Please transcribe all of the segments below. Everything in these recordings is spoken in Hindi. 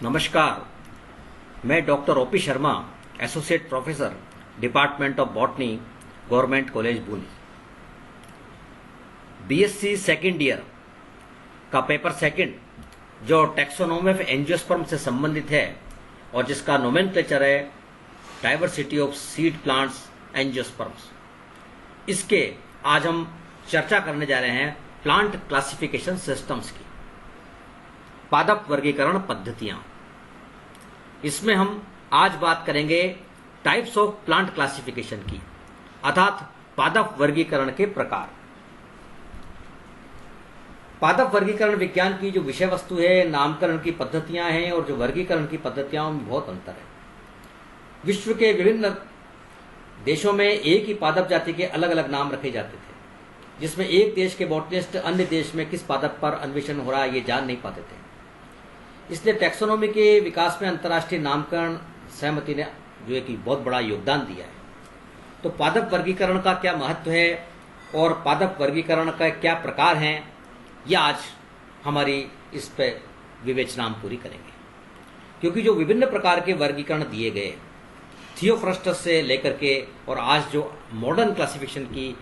नमस्कार। मैं doctor OP Sharma, associate professor, department of botany, government college Pune. BSc second year का पेपर सेकंड, जो टैक्सोनॉमी ऑफ एंजियोस्पर्म से संबंधित है और जिसका नोमेनक्लेचर है diversity of seed plants angiosperms, इसके आज हम चर्चा करने जा रहे हैं प्लांट क्लासिफिकेशन सिस्टम्स की, पादप वर्गीकरण पद्धतियां। इसमें हम आज बात करेंगे टाइप्स ऑफ प्लांट क्लासिफिकेशन की, अर्थात पादप वर्गीकरण के प्रकार। पादप वर्गीकरण विज्ञान की जो विषय वस्तु है, नामकरण की पद्धतियां हैं और जो वर्गीकरण की पद्धतियां में बहुत अंतर है। विश्व के विभिन्न देशों में एक ही पादप जाति के अलग अलग नाम रखे जाते थे, जिसमें एक देश के बॉटनिस्ट अन्य देश में किस पादप पर अन्वेषण हो रहा है ये जान नहीं पाते थे। इसलिए टैक्सोनॉमी के विकास में अंतर्राष्ट्रीय नामकरण सहमति ने जो है कि बहुत बड़ा योगदान दिया है। तो पादप वर्गीकरण का क्या महत्व है और पादप वर्गीकरण का क्या प्रकार हैं, यह आज हमारी इस पे विवेचना हम पूरी करेंगे। क्योंकि जो विभिन्न प्रकार के वर्गीकरण दिए गए थियोफ्रस्टस से लेकर के और आज जो मॉडर्न क्लासिफिकेशन की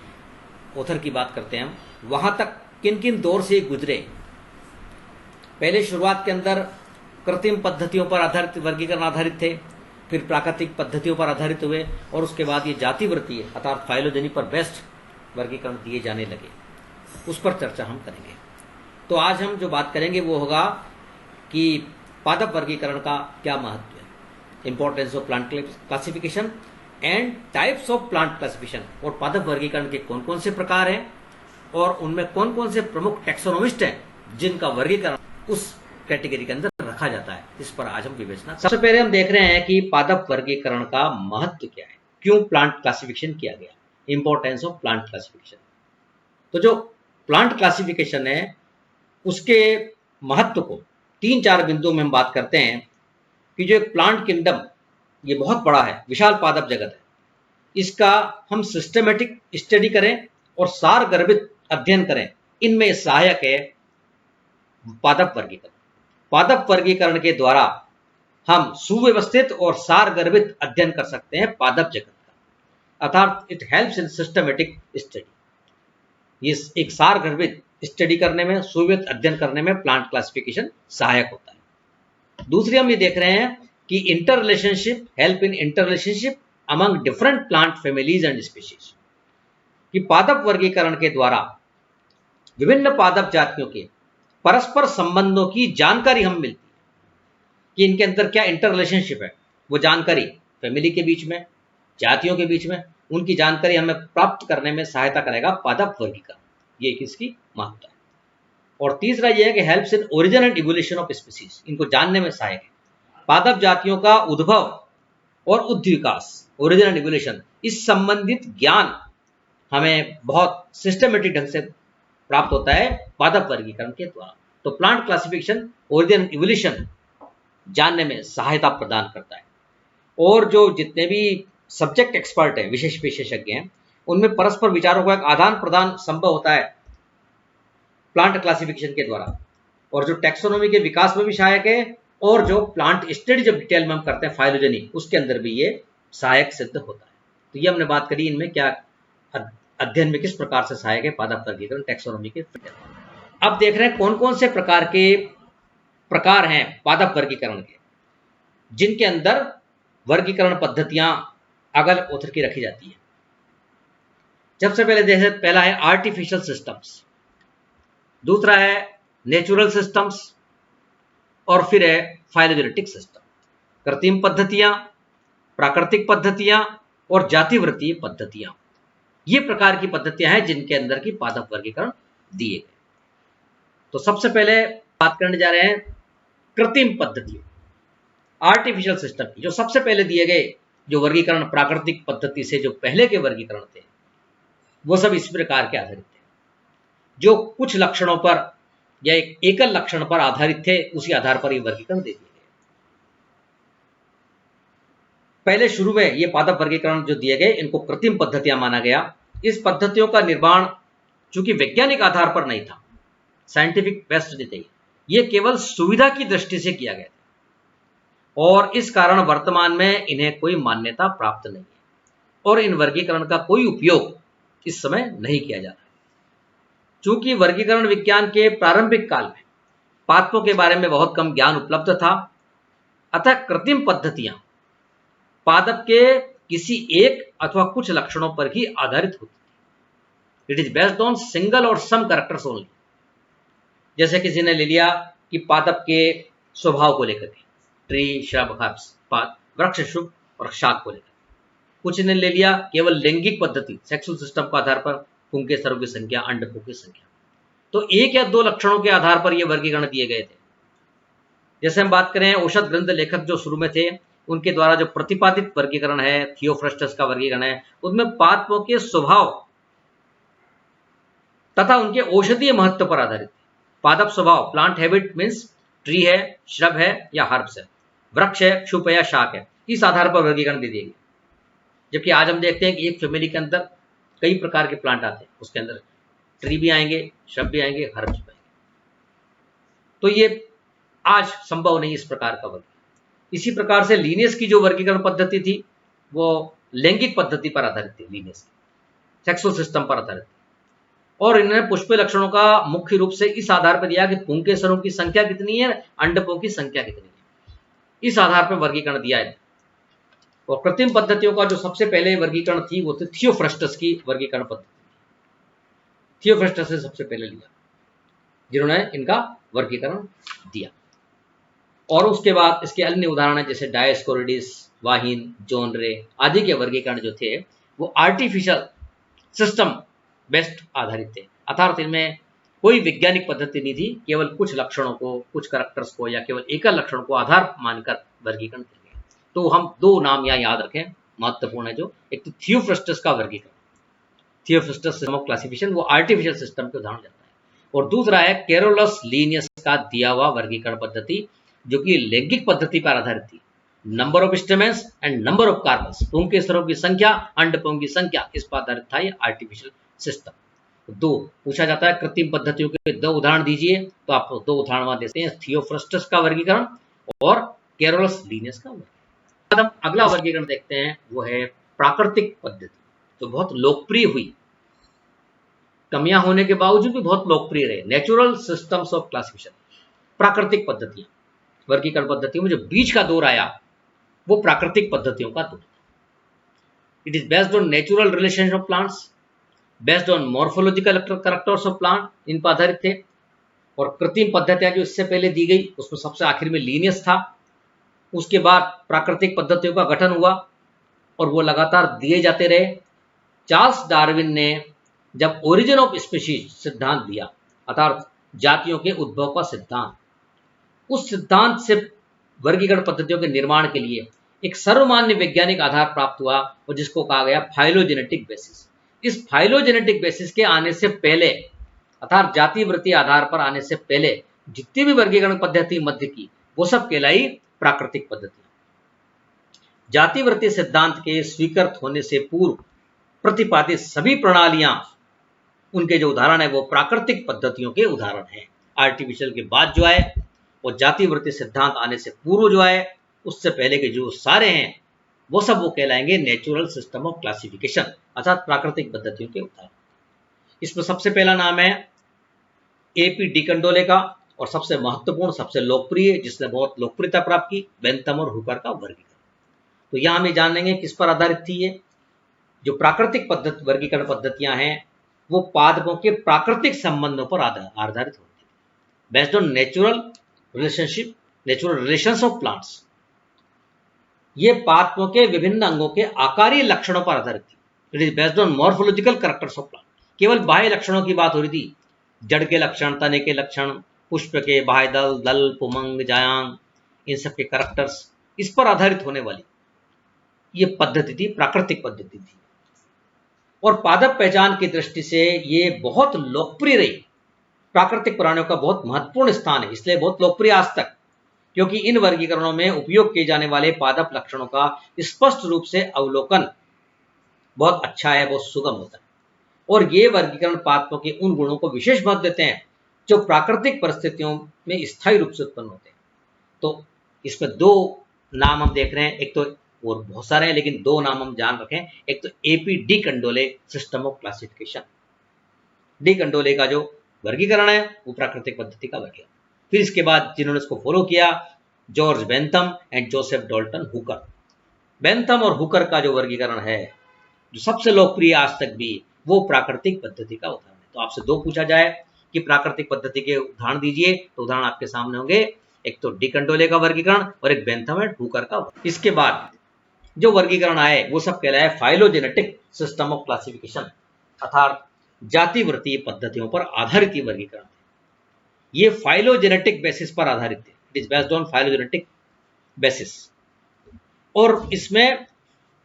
ऑथर की बात करते हैं हम, वहां तक किन किन दौर से गुजरे। पहले शुरुआत के अंदर कृत्रिम पद्धतियों पर आधारित वर्गीकरण आधारित थे, फिर प्राकृतिक पद्धतियों पर आधारित हुए और उसके बाद ये जातिवृत्तीय अर्थात फाइलोजेनी पर बेस्ट वर्गीकरण दिए जाने लगे। उस पर चर्चा हम करेंगे। तो आज हम जो बात करेंगे वो होगा कि पादप वर्गीकरण का क्या महत्व है, importance of plant classification and types of plant classification, और पादप वर्गीकरण के कौन कौन से प्रकार हैं और उनमें कौन कौन से प्रमुख टैक्सोनोमिस्ट हैं जिनका वर्गीकरण उस कैटेगरी के अंदर रखा जाता है। इस पर आज हम विवेचना। सबसे पहले हम देख रहे हैं कि पादप वर्गीकरण का महत्व क्या है, क्यों प्लांट क्लासिफिकेशन किया गया, इंपॉर्टेंस ऑफ प्लांट क्लासिफिकेशन। तो जो प्लांट क्लासिफिकेशन है उसके महत्व को 3-4 बिंदुओं में हम बात करते हैं कि जो एक प्लांट किंगडम ये बहुत बड़ा है, विशाल पादप जगत है, इसका हम सिस्टमेटिक स्टडी करें और सार गर्भित अध्ययन करें। इनमें सहायक है पादप वर्गीकरण। पादप वर्गीकरण के द्वारा हम सुव्यवस्थित और सार गर्भित अध्ययन कर सकते हैं पादप जगत का, अर्थात it helps in systematic study. ये एक सार गर्भित स्टडी करने में, सुव्यवस्थित अध्ययन करने में प्लांट क्लासिफिकेशन सहायक होता है। दूसरी हम ये देख रहे हैं कि inter relationship, help in inter relationship among different plant families and species, कि पादप वर्गीकरण के द्वारा विभिन्न पादप जातियों के परस्पर संबंधों की जानकारी हम मिलती है कि इनके अंदर क्या इंटर रिलेशनशिप है। वो जानकारी फैमिली के बीच में, जातियों के बीच में, उनकी जानकारी हमें प्राप्त करने में सहायता करेगा पादप वर्गीकरण। ये इसकी महत्ता है। और तीसरा यह है कि helps in origin and evolution of species, इनको जानने में सहायक है। पादप जातियों का उद्भव और उद्विकास, ओरिजिन एंड इवोल्यूशन, इस संबंधित ज्ञान हमें बहुत सिस्टमेटिक ढंग से प्राप्त होता है पादप वर्गीकरण के द्वारा। तो plant classification origin and evolution जानने में सहायता प्रदान करता है। और जो जितने भी सब्जेक्ट एक्सपर्ट हैं, विशेष विशेषज्ञ हैं, उनमें परस्पर विचारों का एक आदान प्रदान संभव होता है प्लांट क्लासिफिकेशन के द्वारा। और जो टैक्सोनॉमी के विकास में भी सहायक है, और जो प्लांट स्टडी जब डिटेल में हम करते हैं फाइलोजेनी, उसके अंदर भी ये सहायक सिद्ध होता है। तो ये हमने बात करी इनमें क्या अध्ययन में किस प्रकार से सहायक है पादप वर्गीकरण टैक्सोनॉमी के। अब देख रहे हैं कौन कौन से प्रकार हैं पादप वर्गीकरण के, जिनके अंदर वर्गीकरण पद्धतियां अगल ऑथर की रखी जाती है। सबसे पहले देखें, पहला है आर्टिफिशियल सिस्टम्स, दूसरा है नेचुरल सिस्टम्स, और फिर है फाइलोजेनेटिक सिस्टम। कृत्रिम पद्धतियां, प्राकृतिक पद्धतियां और जातिवृत्तीय पद्धतियां, ये प्रकार की पद्धतियां हैं जिनके अंदर की पादप वर्गीकरण दिए गए। तो सबसे पहले बात करने जा रहे हैं कृत्रिम पद्धतियों, आर्टिफिशियल सिस्टम की। जो सबसे पहले दिए गए जो वर्गीकरण प्राकृतिक पद्धति से जो पहले के वर्गीकरण थे, वो सब इस प्रकार के आधारित थे, जो कुछ लक्षणों पर या एक एकल लक्षण पर आधारित थे, उसी आधार पर ये वर्गीकरण दे दिए गए। पहले शुरू में ये पादप वर्गीकरण जो दिए गए, इनको कृत्रिम पद्धतियां माना गया। इस पद्धतियों का निर्माण चूंकि वैज्ञानिक आधार पर नहीं था, साइंटिफिक बेस्ड नहीं थे, ये केवल सुविधा की दृष्टि से किया गया था। और इस कारण वर्तमान में इन्हें कोई मान्यता प्राप्त नहीं है और इन वर्गीकरण का कोई उपयोग इस समय नहीं किया जा रहा है। चूंकि वर्गीकरण विज्ञान के प्रारंभिक काल में पादपों के बारे में बहुत कम ज्ञान उपलब्ध था, अतः कृत्रिम पद्धतियां पादप के किसी एक अथवा कुछ लक्षणों पर ही आधारित होती थी। It is based on single और सम कैरेक्टर्स ओनली। जैसे किसी ने ले लिया कि पादप के स्वभाव को लेकर के, ट्री, श्रब, हर्ब्स, पाद, वृक्ष, शुभ और शाक को लेकर। कुछ ने ले लिया केवल लैंगिक पद्धति, सेक्सुअल सिस्टम के आधार पर पुंके स्तरों की संख्या, अंडकों की संख्या। तो एक या दो लक्षणों के आधार पर ये वर्गीकरण दिए गए थे। जैसे हम बात करें औषध ग्रंथ लेखक जो शुरू में थे, उनके द्वारा जो प्रतिपादित वर्गीकरण है, थियोफ्रस्टस का वर्गीकरण है, उसमें पादपों के स्वभाव तथा उनके औषधीय महत्व पर आधारित। पादप स्वभाव, प्लांट हैबिट मीन्स ट्री है, श्रब है या हर्ब्स है, वृक्ष है, क्षुप है या शाक है, इस आधार पर वर्गीकरण दे दिए गए। जबकि आज हम देखते हैं कि एक फैमिली के अंदर कई प्रकार के प्लांट आते हैं, उसके अंदर ट्री भी आएंगे, श्रब भी आएंगे, हर्ब्स भी आएंगे। तो ये आज संभव नहीं इस प्रकार का वर्गीकरण। इसी प्रकार से लीनियस की जो वर्गीकरण पद्धति थी वो लैंगिक पद्धति पर आधारित थी, लीनियस सेक्सुअल सिस्टम पर आधारित थी। और इन्होंने पुष्प लक्षणों का मुख्य रूप से इस आधार पर दिया कि पुंके स्तरों की संख्या कितनी है, अंडकों की संख्या कितनी है, इस आधार पर वर्गीकरण दिया है। और कृत्रिम पद्धतियों का जो सबसे पहले वर्गीकरण थी वो थी थियोफ्रस्टस की वर्गीकरण पद्धति। थियोफ्रस्टस ने सबसे पहले लिया जिन्होंने इनका वर्गीकरण दिया। और उसके बाद इसके अन्य उदाहरण जैसे डायस्कोरिडिस, वाहिन, जोनरे आदि के वर्गीकरण जो थे वो आर्टिफिशियल सिस्टम बेस्ड आधारित थे, अर्थात इनमें कोई वैज्ञानिक पद्धति नहीं थी, केवल कुछ लक्षणों को, कुछ कैरेक्टर्स को या केवल एकल लक्षण को आधार मानकर वर्गीकरण किया गया। तो हम दो नाम यहाँ याद रखें, महत्वपूर्ण है जो, एक तो थियोफ्रस्टस का वर्गीकरण, थियोफ्रस्टस सिस्टम ऑफ क्लासिफिकेशन, वो आर्टिफिशियल सिस्टम के उदाहरण देता है। और दूसरा है कैरोलस लीनियस का दिया हुआ वर्गीकरण पद्धति जो कि लैंगिक पद्धति पर आधारित थी। Number of stamens and number of carpels, पुंके स्तरों की संख्या, अंडकों की संख्या, इस पर आधारित था ये आर्टिफिशियल सिस्टम। दो पूछा जाता है कृत्रिम पद्धतियों के दो उदाहरण दीजिए, तो आप दो उदाहरण वहां देते हैं, थियोफ्रस्टस का वर्गीकरण और कैरोलस लीनियस का वर्गीकरण। हम अगला वर्गीकरण देखते हैं, वो है प्राकृतिक पद्धति, जो बहुत लोकप्रिय हुई, कमियां होने के बावजूद भी बहुत लोकप्रिय रहे। नेचुरल सिस्टम्स ऑफ क्लासिफिकेशन, प्राकृतिक पद्धतियां, वर्गीकरण पद्धतियों में जो बीच का दौर आया वो प्राकृतिक पद्धतियों का दौर। It is based on natural relationship of plants, based on morphological characters of plant, इन पर आधारित थे। और कृत्रिम पद्धतियां जो इससे पहले दी गई उसमें सबसे आखिर में लीनियस था। उसके बाद प्राकृतिक पद्धतियों का गठन हुआ और वो लगातार दिए जाते रहे। चार्ल्स डार्विन ने जब ओरिजिन ऑफ स्पीशीज सिद्धांत दिया, अर्थात जातियों के उद्भव का सिद्धांत, उस सिद्धांत से वर्गीकरण पद्धतियों के निर्माण के लिए एक सर्वमान्य वैज्ञानिक आधार प्राप्त हुआ और जिसको कहा गया फाइलोजेनेटिक बेसिस। इस फाइलोजेनेटिक बेसिस के आने से पहले, अर्थात जाति वृत्ति आधार पर आने से पहले जितनी भी वर्गीकरण पद्धति मध्य की, वो सब कहलाई प्राकृतिक पद्धति। जाति वृत्ति सिद्धांत के स्वीकृत होने से पूर्व प्रतिपादित सभी प्रणालियां, उनके जो उदाहरण है वो प्राकृतिक पद्धतियों के उदाहरण हैं। आर्टिफिशियल के बाद जो आए और जाति वृत्ति सिद्धांत आने से पूर्व जो आए, उससे पहले के जो सारे हैं वो सब वो कहलाएंगे नेचुरल सिस्टम ऑफ क्लासिफिकेशन, अर्थात प्राकृतिक पद्धतियों के उदाहरण। इसमें सबसे पहला नाम है एपी डिकंडोले का, और सबसे महत्वपूर्ण, सबसे लोकप्रिय, जिसने बहुत लोकप्रियता प्राप्त की, बेंथम और हुकर का वर्गीकरण। तो यहां हम ये जान लेंगे किस पर आधारित थी ये। जो प्राकृतिक पद्धति वर्गीकरण पद्धतियां हैं वो पादपों के प्राकृतिक संबंधों पर आधारित होती है, based on natural relationship, natural relations of plants. ये पादपों के विभिन्न अंगों के आकारीय लक्षणों पर आधारित थी। It is based on morphological characters of plant. केवल बाह्य लक्षणों की बात हो रही थी, जड़ के लक्षण, तने के लक्षण, पुष्प के बाह्य दल, दल, पुमंग, जायांग, इन सब के कैरेक्टर्स, इस पर आधारित होने वाली ये पद्धति थी, प्राकृतिक पद्धति थी। और पादप पहचान की दृष्टि से ये बहुत लोकप्रिय रही। प्राकृतिक प्राणियों का बहुत महत्वपूर्ण स्थान है, इसलिए बहुत लोकप्रिय आज तक, क्योंकि इन वर्गीकरणों में उपयोग किए जाने वाले पादप लक्षणों का स्पष्ट रूप से अवलोकन बहुत अच्छा है, बहुत सुगम होता है। और ये वर्गीकरण पादपों के उन गुणों को विशेष महत्व देते हैं जो प्राकृतिक परिस्थितियों में स्थायी रूप से उत्पन्न होते हैं। तो इसमें दो नाम हम देख रहे हैं, एक तो और बहुत सारे हैं लेकिन दो नाम हम जान रखें। एक तो AP D कंडोले system of classification, D कंडोले का जो वर्गीकरण है वो प्राकृतिक पद्धति का वर्गीकरण। फिर इसके बाद जिन्होंने इसको फॉलो किया, George Bentham and Joseph Dalton Hooker. Bentham और हुकर का जो वर्गीकरण है, जो सबसे लोकप्रिय आज तक भी, वो प्राकृतिक पद्धति का उदाहरण है। तो आपसे दो पूछा जाए कि प्राकृतिक पद्धति के उदाहरण दीजिए, तो उदाहरण आपके सामने होंगे, एक तो डी कंडोले का वर्गीकरण और एक बेंथम एंड हुकर का। इसके बाद जो वर्गीकरण आए वो सब कहलाए फाइलोजेनेटिक सिस्टम ऑफ क्लासिफिकेशन, अर्थात जातिवृत्तीय पद्धतियों पर आधारित ये वर्गीकरण। ये फाइलोजेनेटिक बेसिस पर आधारित है, it is based on phylogenetic basis. और इसमें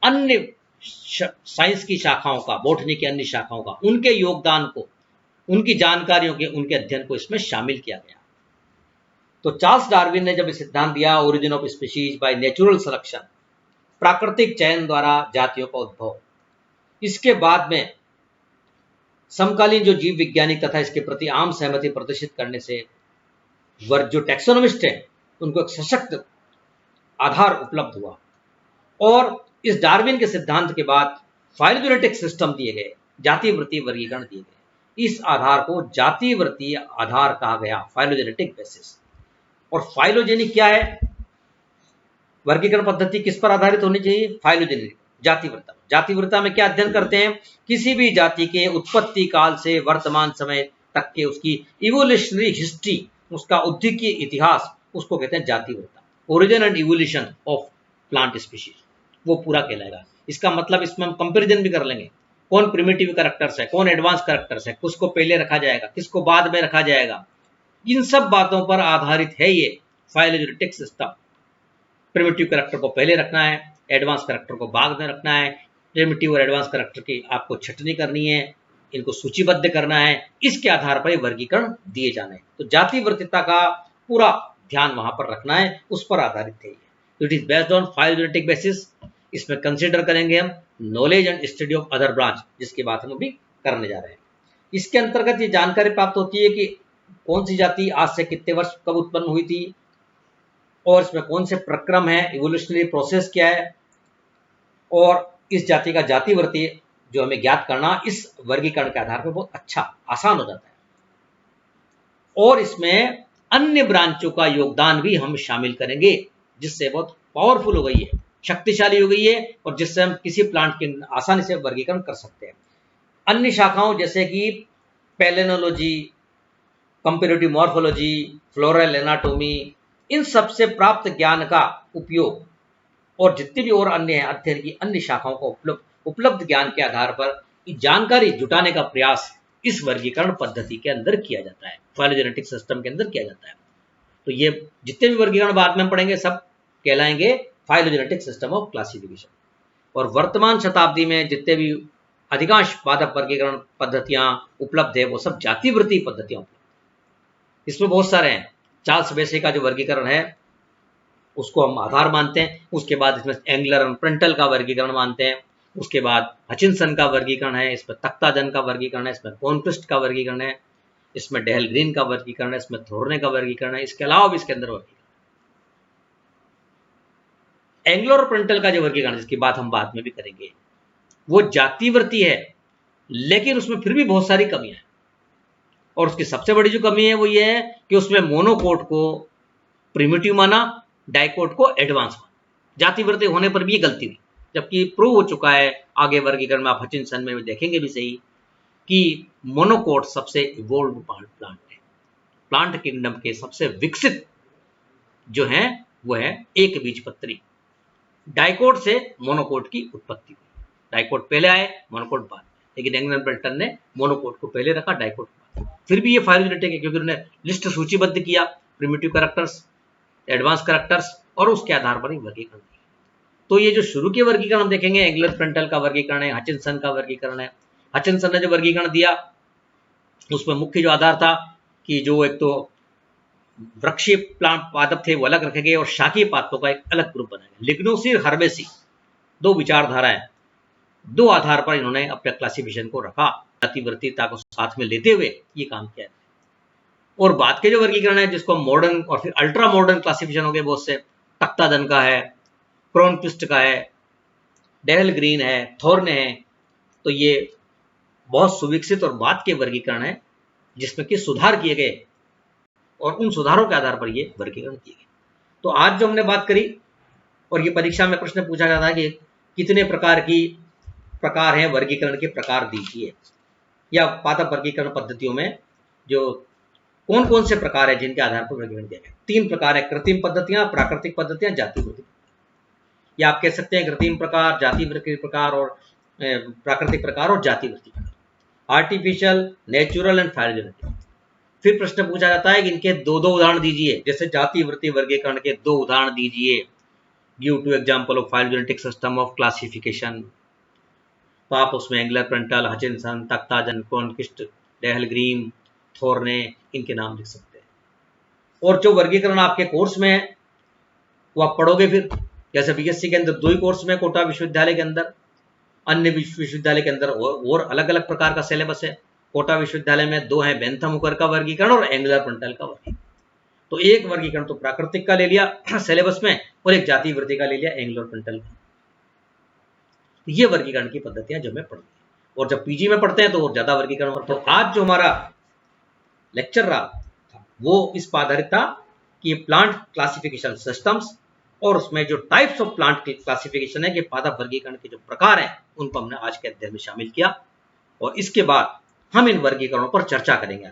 अन्य साइंस की शाखाओं का, बॉटनी की अन्य शाखाओं का, उनके योगदान को, उनकी जानकारियों के, उनके अध्ययन को इसमें शामिल किया गया। तो चार्ल्स डार्विन ने जब ये सिद्धांत दिया, origin of species by natural selection, प्राकृतिक चयन द्वारा जातियों का उद्भव, इसके बाद में समकालीन जो जीव वैज्ञानिक तथा इसके प्रति आम सहमति प्रदर्शित करने से जो टैक्सोनोमिस्ट हैं उनको एक सशक्त आधार उपलब्ध हुआ। और इस डार्विन के सिद्धांत के बाद फाइलोजेनेटिक सिस्टम दिए गए, जातिवृत्तीय वर्गीकरण दिए गए। इस आधार को जातिवृत्तीय आधार कहा गया, फाइलोजेनेटिक बेसिस। और फाइलोजेनिक क्या है? वर्गीकरण पद्धति किस पर आधारित होनी चाहिए? फाइलोजेनिक, जातिवृत्ता। जातिवृत्ता में क्या अध्ययन करते हैं? किसी भी जाति के उत्पत्ति काल से वर्तमान समय तक के उसकी इवोल्यूशनरी हिस्ट्री, उसका उद्भिदकीय इतिहास, उसको कहते हैं जातिवृत्ता। Origin and evolution of plant species, वो पूरा कहलाएगा। इसका मतलब इसमें हम कंपैरिजन भी कर लेंगे, कौन प्रिमिटिव कैरेक्टर्स है, कौन एडवांस कैरेक्टर्स है, किसको पहले रखा जाएगा, किसको बाद में रखा जाएगा। इन सब बातों पर आधारित है ये फाइलोजेनेटिक सिस्टम। प्रिमिटिव कैरेक्टर को पहले रखना है, एडवांस कैरेक्टर को बाद में रखना है, प्रिमिटिव और एडवांस कैरेक्टर की आपको छटनी करनी है, इनको सूचीबद्ध करना है, इसके आधार पर वर्गीकरण दिए जाने। तो जातिवृत्तिता का पूरा ध्यान वहां पर रखना है, उस पर आधारित है। तो it is based on phylogenetic basis. इसमें कंसीडर करेंगे हम knowledge and study of other branch, जिसकी बात हम अभी करने जा रहे हैं। इसके अंतर्गत ये जानकारी प्राप्त होती है कि कौन सी जाति आज से कितने वर्ष कब उत्पन्न हुई थी, और इसमें कौन से प्रक्रम है, इवोल्यूशनरी प्रोसेस क्या है, और इस जाति का जातिवृत्तीय जो हमें ज्ञात करना इस वर्गीकरण के आधार पर बहुत अच्छा, आसान हो जाता है। और इसमें अन्य ब्रांचों का योगदान भी हम शामिल करेंगे, जिससे बहुत पावरफुल हो गई है, शक्तिशाली हो गई है, और जिससे हम किसी प्लांट के आसानी से वर्गीकरण कर सकते हैं। अन्य शाखाओं जैसे कि palynology, comparative morphology, floral anatomy, इन सब से प्राप्त ज्ञान का उपयोग और जितने भी और अन्य अध्ययन की अन्य शाखाओं का उपलब्ध ज्ञान के आधार पर जानकारी जुटाने का प्रयास इस वर्गीकरण पद्धति के अंदर किया जाता है, फाइलोजेनेटिक सिस्टम के अंदर किया जाता है। तो ये जितने भी वर्गीकरण बाद में पढ़ेंगे सब कहलाएंगे फाइलोजेनेटिक सिस्टम ऑफ क्लासिफिकेशन। और वर्तमान शताब्दी में जितने भी अधिकांश पादप वर्गीकरण पद्धतियां उपलब्ध है वो सब जातिवृत्तीय पद्धतियां उपलब्ध है। इसमें बहुत सारे हैं। चार्ल्स बेसे का जो वर्गीकरण है उसको हम आधार मानते हैं। उसके बाद इसमें एंगलर और प्रेंटल का वर्गीकरण मानते हैं। उसके बाद हचिनसन का वर्गीकरण है, इसमें तख्ताजन का वर्गीकरण है, इसमें कॉनक्विस्ट का वर्गीकरण है, इसमें डेहल ग्रीन का वर्गीकरण है, इसमें थोरने का वर्गीकरण है। इसके अलावा भी इसके अंदर वर्गीकरण, एंगलर और प्रेंटल का जो वर्गीकरण जिसकी बात हम बाद में भी करेंगे, वो जातिवृत्तीय है, लेकिन उसमें फिर भी बहुत सारी कमियां हैं। और उसकी सबसे बड़ी जो कमी है वो ये है कि उसमें मोनोकोट को प्रिमिटिव माना, डाइकोट को एडवांस माना। जातिवृत्तीय होने पर भी ये गलती हुई, जबकि प्रूव हो चुका है आगे वर्गीकरण में, आप हचिनसन में देखेंगे भी सही कि मोनोकोट सबसे इवोल्व प्लांट है। प्लांट किंगडम के सबसे विकसित जो है वो है एक बीजपत्री। डाइकोट से मोनोकोट की उत्पत्ति हुई। डाइकोट पहले आए, मोनोकोट बाद, लेकिन एंगलर प्रेंटल ने मोनोकोट को पहले रखा, डाइकोट बाद। फिर भी ये फाइलोजेनेटिक है क्योंकि उन्होंने लिस्ट सूचीबद्ध किया, प्रिमिटिव कैरेक्टर्स, एडवांस कैरेक्टर्स, और उसके आधार पर ही वर्गीकरण दिया। तो ये जो शुरू के वर्गीकरण हम देखेंगे, एंगलर प्रेंटल का वर्गीकरण है, हचिनसन का वर्गीकरण है। हचिनसन ने जो वर्गीकरण दिया उसमें मुख्य जो आधार था कि जो एक तो वृक्षीय प्लांट पादप थे वो अलग रखे गए और शाकीय पादपों का एक अलग ग्रुप बनाया गया। लिग्नोसी और हर्बेसी दो विचारधाराएं, दो आधार पर इन्होंने अपने क्लासिफिकेशन को रखा, जातिवृत्तीयता को साथ में लेते हुए ये काम किया। और बाद के जो वर्गीकरण है जिसको मॉडर्न और फिर अल्ट्रा मॉडर्न क्लासिफिकेशन हो गए बहुत से, तख्ताजन का है, क्रोनक्विस्ट का है, डेहल ग्रीन है, थोर्ने है। तो ये बहुत सुविकसित और बाद के वर्गीकरण है जिसमें कि सुधार किए गए और उन सुधारों के आधार पर ये वर्गीकरण किए गए। तो आज जो हमने बात करी, और ये परीक्षा में प्रश्न पूछा जाता है कि कितने प्रकार हैं वर्गीकरण के, प्रकार दीजिए, या पादप वर्गीकरण पद्धतियों में जो कौन कौन से प्रकार है जिनके आधार पर वर्गीकरण किया गया। 3 प्रकार है, कृत्रिम पद्धतियां, प्राकृतिक पद्धतियां, जातिवृत्ति। या आप कह सकते हैं कृत्रिम प्रकार, जातिवृत्ति प्रकार और प्राकृतिक प्रकार और जातिवृत्ति प्रकार, आर्टिफिशियल, नेचुरल एंड फाइलोजेनेटिक। फिर प्रश्न पूछा जाता है कि इनके 2 उदाहरण दीजिए, जैसे जातिवृत्ति वर्गीकरण के 2 उदाहरण दीजिए। Give 2 example of phylogenetic system of classification. तो आप उसमें एंगलर, प्रेंटल, हचिनसन, तख्ताजन, क्रोनक्विस्ट, डेहल ग्रीन, थोर्ने, इनके नाम लिख सकते हैं। और जो वर्गीकरण आपके कोर्स में है वो आप पढ़ोगे फिर, जैसे बीएससी के अंदर 2 ही कोर्स में, कोटा विश्वविद्यालय के अंदर, अन्य विश्वविद्यालय के अंदर और अलग अलग प्रकार का सिलेबस है। कोटा विश्वविद्यालय में 2 है, बेंथम हुकर का वर्गीकरण और एंगलर प्रेंटल का वर्गीकरण। तो एक वर्गीकरण तो प्राकृतिक का ले लिया सिलेबस में, और एक जातिवृत्ति का ले लिया एंगलर प्रेंटल का। तो ये वर्गीकरण की पद्धतियां जो हमें पढ़नी है, और जब पीजी में पढ़ते हैं तो और ज्यादा वर्गीकरण। तो आज जो हमारा लेक्चर रहा वो इस पर आधारित था कि प्लांट क्लासिफिकेशन सिस्टम्स, और उसमें जो टाइप्स ऑफ प्लांट क्लासिफिकेशन है कि पादप वर्गीकरण के जो प्रकार हैं उनको हमने आज के अध्ययन में शामिल किया। और इसके बाद हम इन वर्गीकरणों पर चर्चा करेंगे।